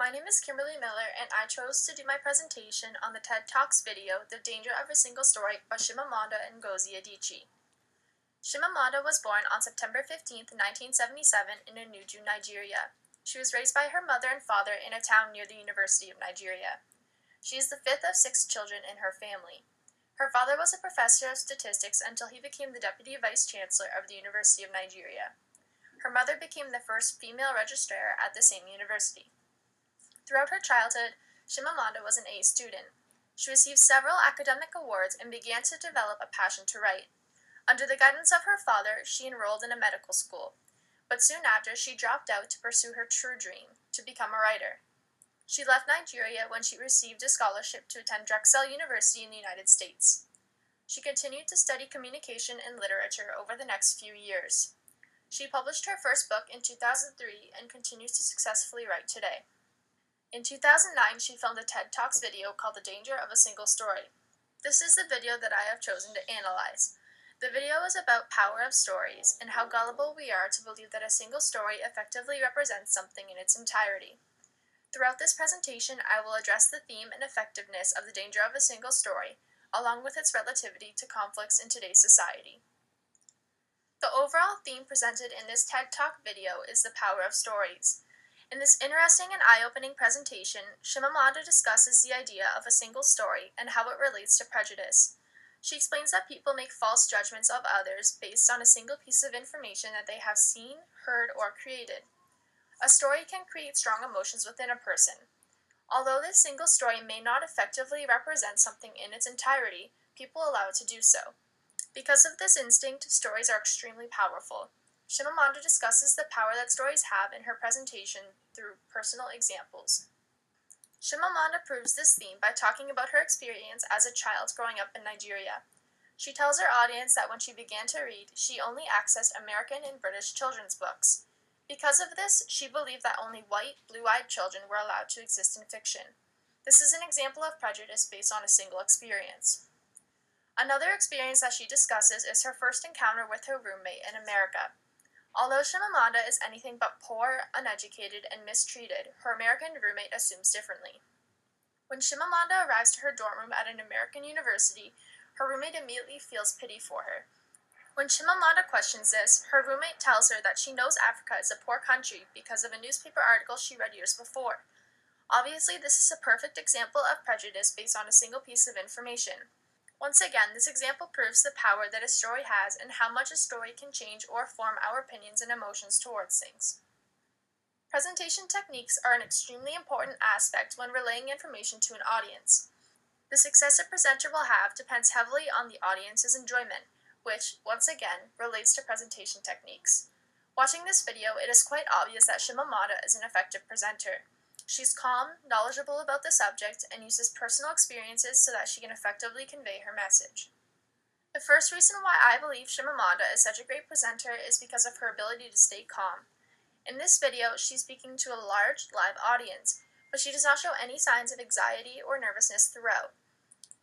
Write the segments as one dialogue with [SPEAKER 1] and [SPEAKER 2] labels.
[SPEAKER 1] My name is Kimberly Miller, and I chose to do my presentation on the TED Talks video, The Danger of a Single Story by Chimamanda Ngozi Adichie. Chimamanda was born on September 15, 1977 in Enugu, Nigeria. She was raised by her mother and father in a town near the University of Nigeria. She is the fifth of 6 children in her family. Her father was a professor of statistics until he became the deputy vice chancellor of the University of Nigeria. Her mother became the first female registrar at the same university. Throughout her childhood, Chimamanda was an A student. She received several academic awards and began to develop a passion to write. Under the guidance of her father, she enrolled in a medical school, but soon after she dropped out to pursue her true dream, to become a writer. She left Nigeria when she received a scholarship to attend Drexel University in the United States. She continued to study communication and literature over the next few years. She published her first book in 2003 and continues to successfully write today. In 2009, she filmed a TED Talks video called The Danger of a Single Story. This is the video that I have chosen to analyze. The video is about power of stories and how gullible we are to believe that a single story effectively represents something in its entirety. Throughout this presentation, I will address the theme and effectiveness of the danger of a single story, along with its relativity to conflicts in today's society. The overall theme presented in this TED Talk video is the power of stories. In this interesting and eye-opening presentation, Chimamanda discusses the idea of a single story and how it relates to prejudice. She explains that people make false judgments of others based on a single piece of information that they have seen, heard, or created. A story can create strong emotions within a person. Although this single story may not effectively represent something in its entirety, people allow it to do so. Because of this instinct, stories are extremely powerful. Chimamanda discusses the power that stories have in her presentation through personal examples. Chimamanda proves this theme by talking about her experience as a child growing up in Nigeria. She tells her audience that when she began to read, she only accessed American and British children's books. Because of this, she believed that only white, blue-eyed children were allowed to exist in fiction. This is an example of prejudice based on a single experience. Another experience that she discusses is her first encounter with her roommate in America. Although Chimamanda is anything but poor, uneducated, and mistreated, her American roommate assumes differently. When Chimamanda arrives to her dorm room at an American university, her roommate immediately feels pity for her. When Chimamanda questions this, her roommate tells her that she knows Africa is a poor country because of a newspaper article she read years before. Obviously, this is a perfect example of prejudice based on a single piece of information. Once again, this example proves the power that a story has and how much a story can change or form our opinions and emotions towards things. Presentation techniques are an extremely important aspect when relaying information to an audience. The success a presenter will have depends heavily on the audience's enjoyment, which, once again, relates to presentation techniques. Watching this video, it is quite obvious that Chimamanda is an effective presenter. She's calm, knowledgeable about the subject, and uses personal experiences so that she can effectively convey her message. The first reason why I believe Chimamanda is such a great presenter is because of her ability to stay calm. In this video, she's speaking to a large, live audience, but she does not show any signs of anxiety or nervousness throughout.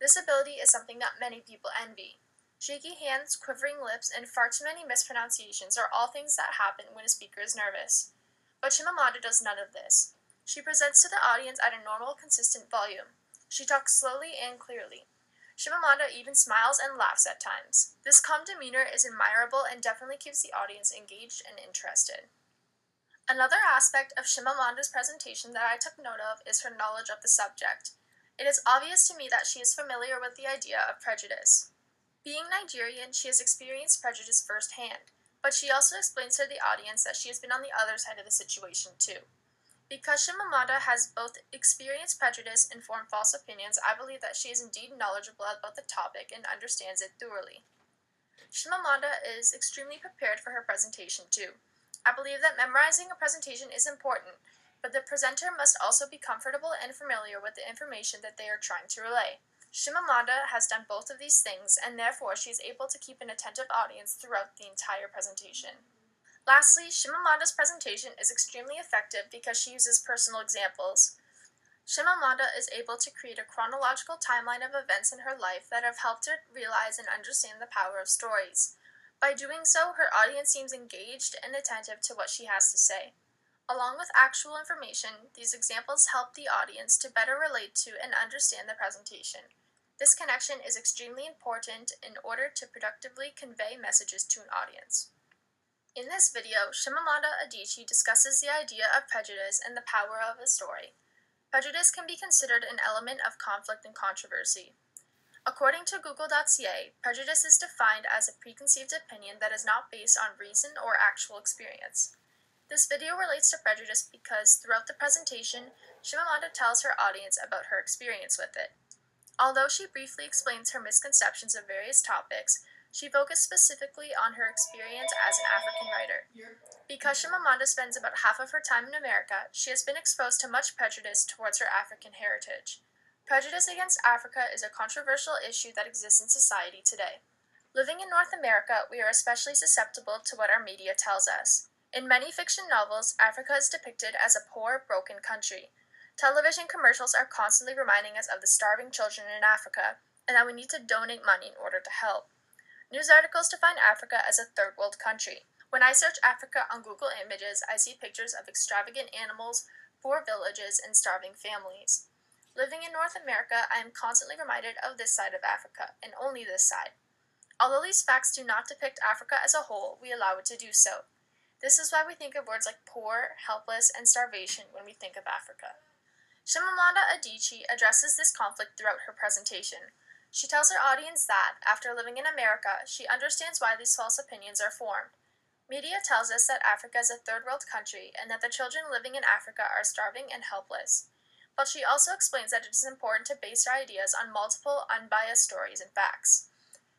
[SPEAKER 1] This ability is something that many people envy. Shaky hands, quivering lips, and far too many mispronunciations are all things that happen when a speaker is nervous. But Chimamanda does none of this. She presents to the audience at a normal, consistent volume. She talks slowly and clearly. Chimamanda even smiles and laughs at times. This calm demeanor is admirable and definitely keeps the audience engaged and interested. Another aspect of Chimamanda's presentation that I took note of is her knowledge of the subject. It is obvious to me that she is familiar with the idea of prejudice. Being Nigerian, she has experienced prejudice firsthand, but she also explains to the audience that she has been on the other side of the situation too. Because Chimamanda has both experienced prejudice and formed false opinions, I believe that she is indeed knowledgeable about the topic and understands it thoroughly. Chimamanda is extremely prepared for her presentation too. I believe that memorizing a presentation is important, but the presenter must also be comfortable and familiar with the information that they are trying to relay. Chimamanda has done both of these things, and therefore she is able to keep an attentive audience throughout the entire presentation. Lastly, Chimamanda's presentation is extremely effective because she uses personal examples. Chimamanda is able to create a chronological timeline of events in her life that have helped her realize and understand the power of stories. By doing so, her audience seems engaged and attentive to what she has to say. Along with actual information, these examples help the audience to better relate to and understand the presentation. This connection is extremely important in order to productively convey messages to an audience. In this video, Chimamanda Adichie discusses the idea of prejudice and the power of a story. Prejudice can be considered an element of conflict and controversy. According to Google.ca, prejudice is defined as a preconceived opinion that is not based on reason or actual experience. This video relates to prejudice because throughout the presentation, Chimamanda tells her audience about her experience with it. Although she briefly explains her misconceptions of various topics, she focused specifically on her experience as an African writer. Because Chimamanda spends about half of her time in America, she has been exposed to much prejudice towards her African heritage. Prejudice against Africa is a controversial issue that exists in society today. Living in North America, we are especially susceptible to what our media tells us. In many fiction novels, Africa is depicted as a poor, broken country. Television commercials are constantly reminding us of the starving children in Africa, and that we need to donate money in order to help. News articles define Africa as a third world country. When I search Africa on Google Images, I see pictures of extravagant animals, poor villages, and starving families. Living in North America, I am constantly reminded of this side of Africa, and only this side. Although these facts do not depict Africa as a whole, we allow it to do so. This is why we think of words like poor, helpless, and starvation when we think of Africa. Chimamanda Adichie addresses this conflict throughout her presentation. She tells her audience that, after living in America, she understands why these false opinions are formed. Media tells us that Africa is a third world country and that the children living in Africa are starving and helpless. But she also explains that it is important to base our ideas on multiple, unbiased stories and facts.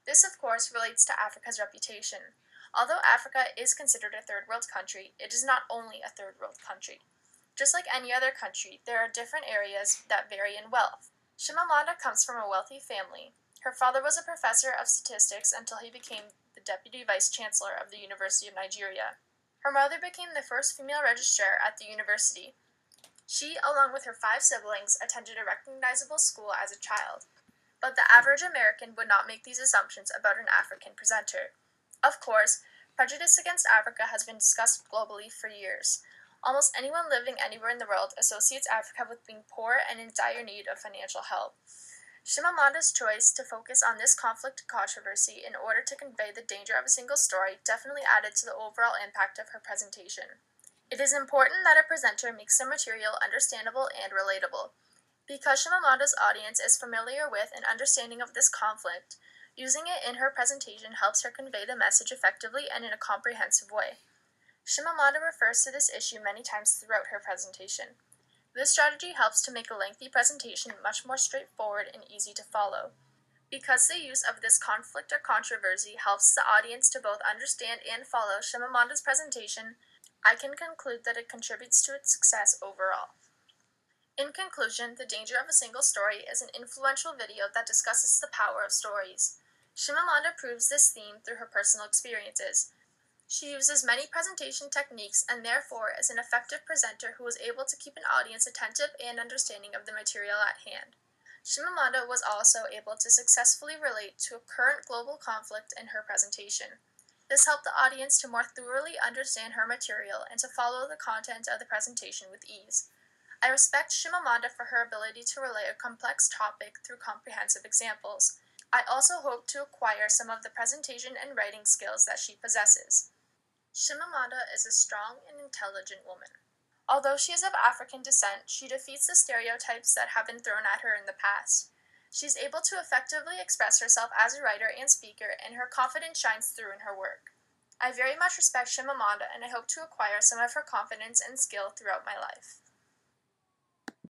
[SPEAKER 1] This, of course, relates to Africa's reputation. Although Africa is considered a third world country, it is not only a third world country. Just like any other country, there are different areas that vary in wealth. Chimamanda comes from a wealthy family. Her father was a professor of statistics until he became the deputy vice chancellor of the University of Nigeria. Her mother became the first female registrar at the university. She, along with her 5 siblings, attended a recognizable school as a child. But the average American would not make these assumptions about an African presenter. Of course, prejudice against Africa has been discussed globally for years. Almost anyone living anywhere in the world associates Africa with being poor and in dire need of financial help. Chimamanda's choice to focus on this conflict and controversy in order to convey the danger of a single story definitely added to the overall impact of her presentation. It is important that a presenter makes her material understandable and relatable. Because Chimamanda's audience is familiar with and understanding of this conflict, using it in her presentation helps her convey the message effectively and in a comprehensive way. Chimamanda refers to this issue many times throughout her presentation. This strategy helps to make a lengthy presentation much more straightforward and easy to follow. Because the use of this conflict or controversy helps the audience to both understand and follow Chimamanda's presentation, I can conclude that it contributes to its success overall. In conclusion, The Danger of a Single Story is an influential video that discusses the power of stories. Chimamanda proves this theme through her personal experiences. She uses many presentation techniques and therefore is an effective presenter who is able to keep an audience attentive and understanding of the material at hand. Chimamanda was also able to successfully relate to a current global conflict in her presentation. This helped the audience to more thoroughly understand her material and to follow the content of the presentation with ease. I respect Chimamanda for her ability to relay a complex topic through comprehensive examples. I also hope to acquire some of the presentation and writing skills that she possesses. Chimamanda is a strong and intelligent woman. Although she is of African descent, she defeats the stereotypes that have been thrown at her in the past. She is able to effectively express herself as a writer and speaker, and her confidence shines through in her work. I very much respect Chimamanda, and I hope to acquire some of her confidence and skill throughout my life.